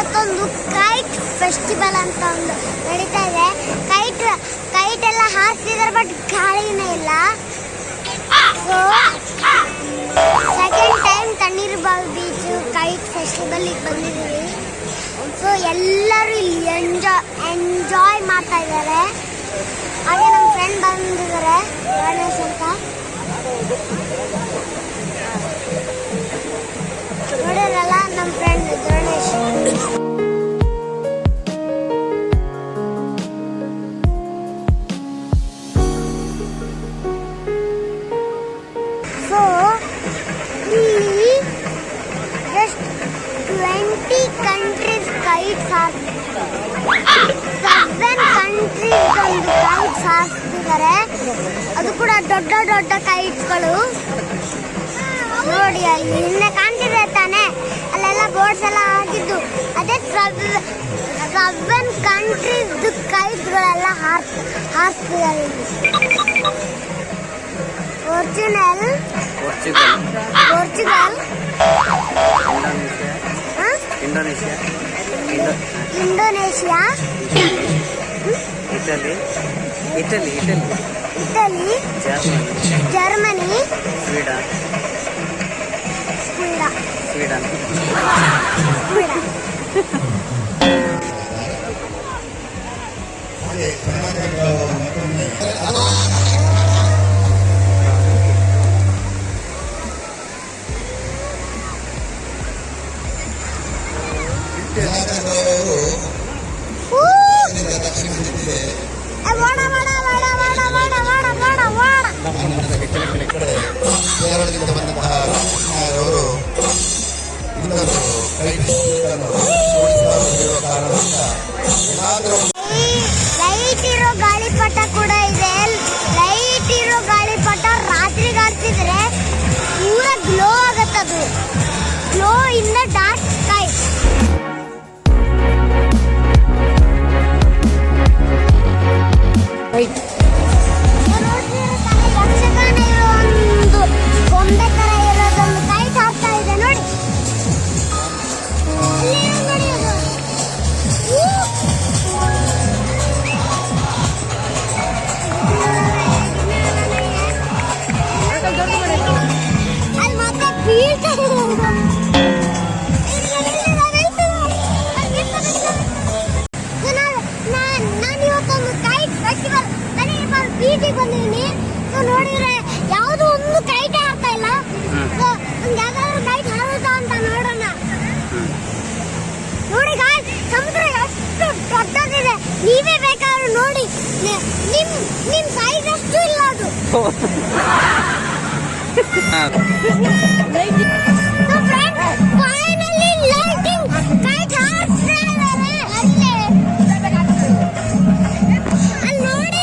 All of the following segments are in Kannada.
ಇವತ್ತೊಂದು ಕೈಟ್ ಫೆಸ್ಟಿವಲ್ ಅಂತ ಒಂದು ನಡೀತಾ ಇದೆ. ಕೈಟ್ ಎಲ್ಲ ಹಾರಿಸಿದಾರೆ, ಬಟ್ ಗಾಳಿನೇ ಇಲ್ಲ. So second time Tannirbhavi beach kite ಫೆಸ್ಟಿವಲ್ಗೆ ಬಂದಿದ್ದೀವಿ. ಸೊ ಎಲ್ಲರೂ ಇಲ್ಲಿ ಎಂಜಾಯ್ ಮಾಡ್ತಾ ಇದ್ದಾರೆ. ಹಾಗೆ ನಮ್ಮ ಫ್ರೆಂಡ್ ಬಂದಿದ್ದಾರೆ, ಗಣೇಶ್ ಅಂತ. ನೋಡಿರಲ್ಲ ನಮ್ಮ ಫ್ರೆಂಡ್ ಗಣೇಶ್. ಸೊ ಇಲ್ಲಿ ಜಸ್ಟ್ 20 ಕಂಟ್ರೀಸ್ ಕೈಟ್ಸ್ ಹಾರಿಸ್ತಿದ್ದಾರೆ. 7 ಕಂಟ್ರೀಸ್ ಒಂದು ಕೈಟ್ಸ್ ಹಾರಿಸ್ತಿದ್ದಾರೆ. ಅದು ಕೂಡ ದೊಡ್ಡ ದೊಡ್ಡ ಕೈಟ್ಸ್ಗಳು. ನೋಡಿ ಅಲ್ಲಿ ಹಿಂದೆ ಕಾಣ್ತಿದೆ ತಾನೆ, ಅಲ್ಲೆಲ್ಲ ಬೋರ್ಡ್ಸ್ ಎಲ್ಲ ಹಾಕಿದ್ದು. ಅದೇ 7 ಕಂಟ್ರೀಸ್ ಕೈಟ್ಸ್ಗಳೆಲ್ಲ ಹಾರಿಸ್ತಿದ್ದಾರೆ. Portugal, Indonesia, Italy, Germany, Sweden. Light ಇರೋ ಗಾಳಿಪಟ ಕೂಡ ಇದೆ. ಲೈಟ್ ಇರೋ ಗಾಳಿಪಟ ರಾತ್ರಿಗೆ ಹಾರಿಸಿದ್ರೆ ಪೂರ ಗ್ಲೋ ಆಗತ್ತದು. Glow in the dark sky. Yakshagana ಇರೋ ಒಂದು ಗೊಂಬೆ ತರ ಇರೋದೊಂದು ಕೈಟ್ ಹಾಕ್ತಾ ಇದೆ ನೋಡಿ. ಅದು ಮತ್ತೆ ಬೀಳ್ತದೆ. ನಾನು ಇವತ್ತೊಂದು ಕೈಟ್ ಫೆಸ್ಟಿವಲ್ ಬೀಚಿಗೆ ಬಂದಿದ್ದೀನಿ. ಸೊ ನೋಡಿದ್ರೆ ಯಾವುದೋ ಒಂದು ಕೈಟೇ ಆಗ್ತಾ ಇಲ್ಲ. ಸೊ ಯಾವ್ದಾದ್ರು ಕೈಟ್ ಹಾರುತ್ತಾ ಅಂತ ನೋಡೋಣ. ನೋಡಿ ಗಾಯ್ಸ್, ಸಮುದ್ರ ಎಷ್ಟು ದೊಡ್ಡದಿದೆ. ನೀವೇ ಬೇಕಾದ್ರೂ ನೋಡಿ. ನಿಮ್ ಸೈಜ್ ಅಷ್ಟು ಇಲ್ಲ ಅದು. So friends, finally lighting kite ಹಾರಿಸ್ತಾ ಇದ್ದಾರೆ. ಅಲ್ಲಿ ನೋಡಿ.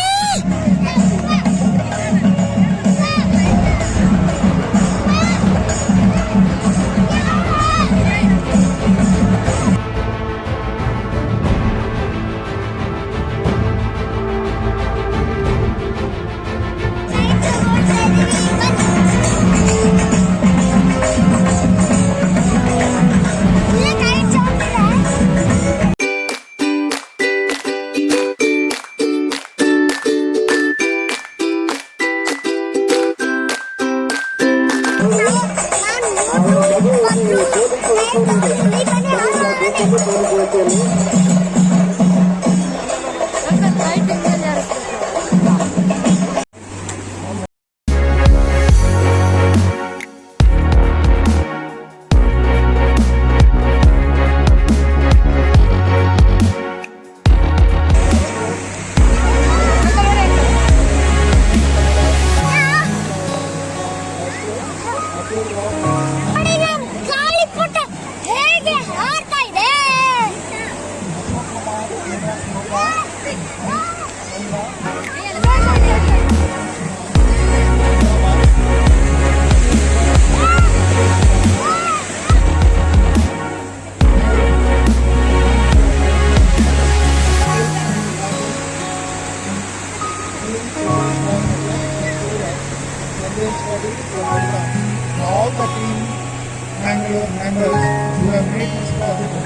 All the team members who have made this possible.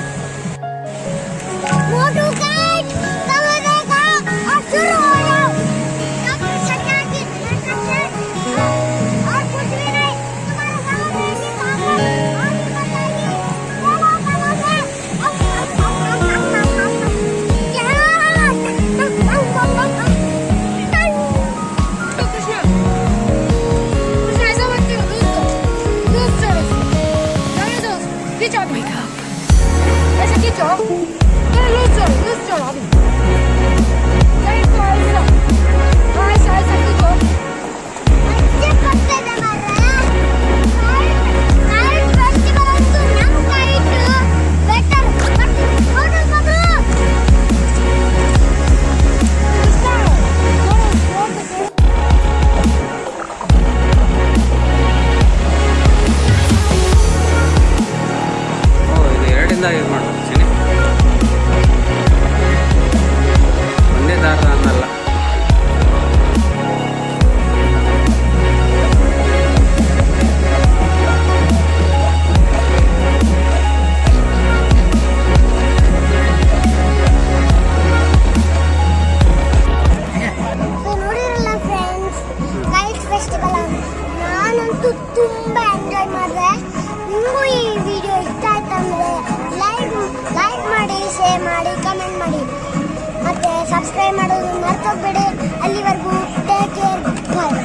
ಚಂದಾಗಿ ಇದು ಮಾಡ್ಬೇಕು ಚಿನಿ. ಒಂದೇ ದಾರ ಅನ್ನಲ್ಲ. ನೋಡಿರಲ್ಲ ಫ್ರೆಂಡ್ಸ್, ಕೈಟ್ ಫೆಸ್ಟಿವಲ್ ನಾನಂತೂ ತುಂಬ ಎಂಜಾಯ್ ಮಾಡಿದೆ. ನಿಮಗೂ ಈ ವಿಡಿಯೋ ಇಷ್ಟ ಆಯ್ತಂದ್ರೆ ಲೈಕ್ ಮಾಡಿ, ಶೇರ್ ಮಾಡಿ, ಕಮೆಂಟ್ ಮಾಡಿ, ಮತ್ತೆ ಸಬ್ಸ್ಕ್ರೈಬ್ ಮಾಡೋದು ಮರ್ತೋಗ್ಬೇಡಿ. ಅಲ್ಲಿವರೆಗೂ ಟೇಕ್ ಕೇರ್, ಬಾಯ್.